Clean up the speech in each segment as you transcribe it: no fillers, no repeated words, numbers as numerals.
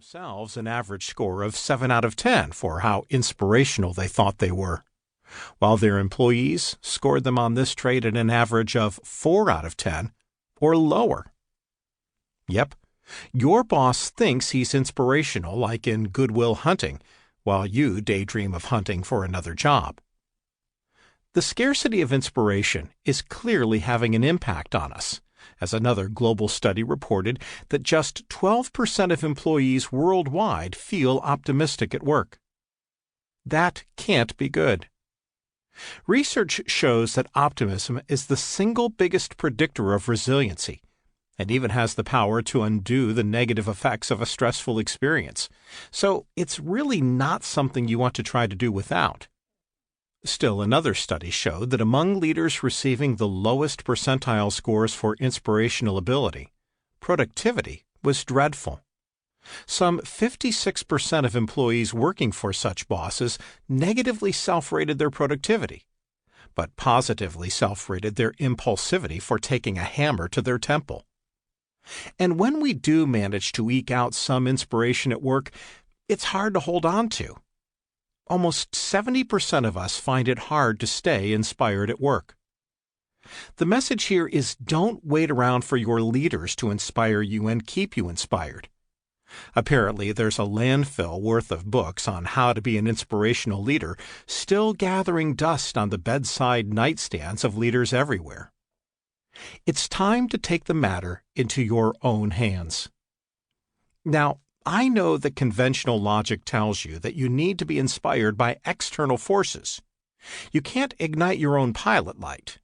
themselves an average score of 7 out of 10 for how inspirational they thought they were, while their employees scored them on this trait at an average of 4 out of 10 or lower. Yep, your boss thinks he's inspirational like in Good Will Hunting, while you daydream of hunting for another job. The scarcity of inspiration is clearly having an impact on us, as another global study reported that just 12% of employees worldwide feel optimistic at work. That can't be good. Research shows that optimism is the single biggest predictor of resiliency, and even has the power to undo the negative effects of a stressful experience. So it's really not something you want to try to do without. Still, another study showed that among leaders receiving the lowest percentile scores for inspirational ability, productivity was dreadful. Some 56% of employees working for such bosses negatively self-rated their productivity, but positively self-rated their impulsivity for taking a hammer to their temple. And when we do manage to eke out some inspiration at work, it's hard to hold on to. Almost 70% of us find it hard to stay inspired at work. The message here is don't wait around for your leaders to inspire you and keep you inspired. Apparently, there's a landfill worth of books on how to be an inspirational leader still gathering dust on the bedside nightstands of leaders everywhere. It's time to take the matter into your own hands. Now, I know that conventional logic tells you that you need to be inspired by external forces. You can't ignite your own pilot light.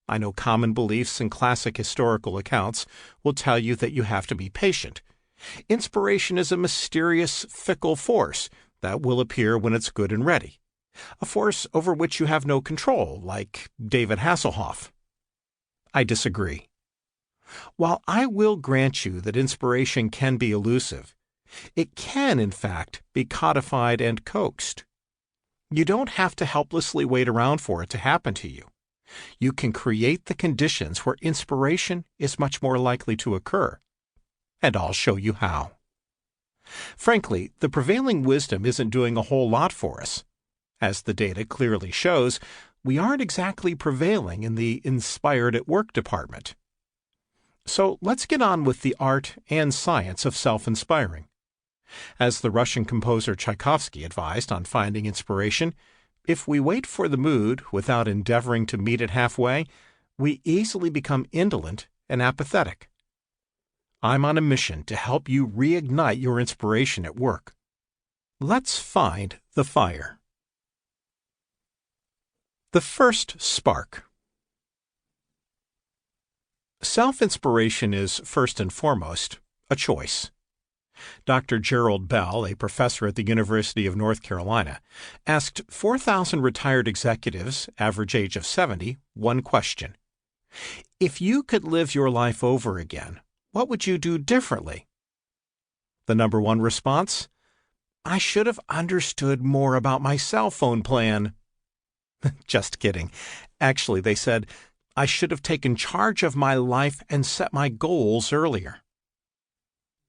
I know common beliefs and classic historical accounts will tell you that you have to be patient. Inspiration is a mysterious, fickle force that will appear when it's good and ready, a force over which you have no control, like David Hasselhoff. I disagree. While I will grant you that inspiration can be elusive, it can, in fact, be codified and coaxed. You don't have to helplessly wait around for it to happen to you. You can create the conditions where inspiration is much more likely to occur. And I'll show you how. Frankly, the prevailing wisdom isn't doing a whole lot for us. As the data clearly shows, we aren't exactly prevailing in the inspired at work department. So let's get on with the art and science of self-inspiring. As the Russian composer Tchaikovsky advised on finding inspiration, if we wait for the mood without endeavoring to meet it halfway, we easily become indolent and apathetic. I'm on a mission to help you reignite your inspiration at work. Let's find the fire. The first spark. Self-inspiration is, first and foremost, a choice. Dr. Gerald Bell, a professor at the University of North Carolina, asked 4,000 retired executives, average age of 70, one question. If you could live your life over again, what would you do differently? The number one response? I should have understood more about my cell phone plan. Just kidding. Actually, they said, I should have taken charge of my life and set my goals earlier.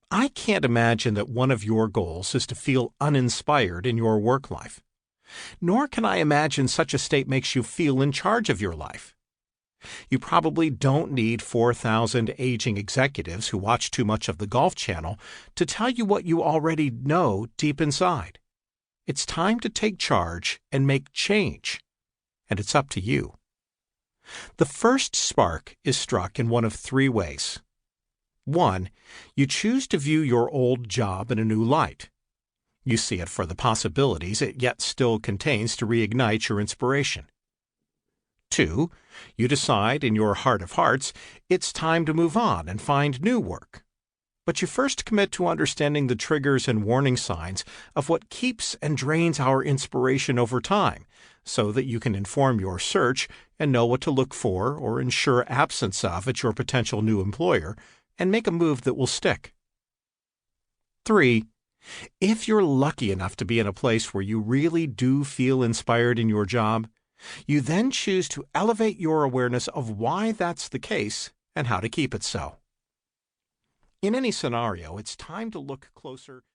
I can't imagine that one of your goals is to feel uninspired in your work life. Nor can I imagine such a state makes you feel in charge of your life. You probably don't need 4,000 aging executives who watch too much of the Golf Channel to tell you what you already know deep inside. It's time to take charge and make change. And it's up to you. The first spark is struck in one of three ways. 1. You choose to view your old job in a new light. You see it for the possibilities it yet still contains to reignite your inspiration. 2. You decide in your heart of hearts it's time to move on and find new work. But you first commit to understanding the triggers and warning signs of what keeps and drains our inspiration over time, so that you can inform your search and know what to look for or ensure absence of at your potential new employer, and make a move that will stick. 3. If you're lucky enough to be in a place where you really do feel inspired in your job, you then choose to elevate your awareness of why that's the case and how to keep it so. In any scenario, it's time to look closer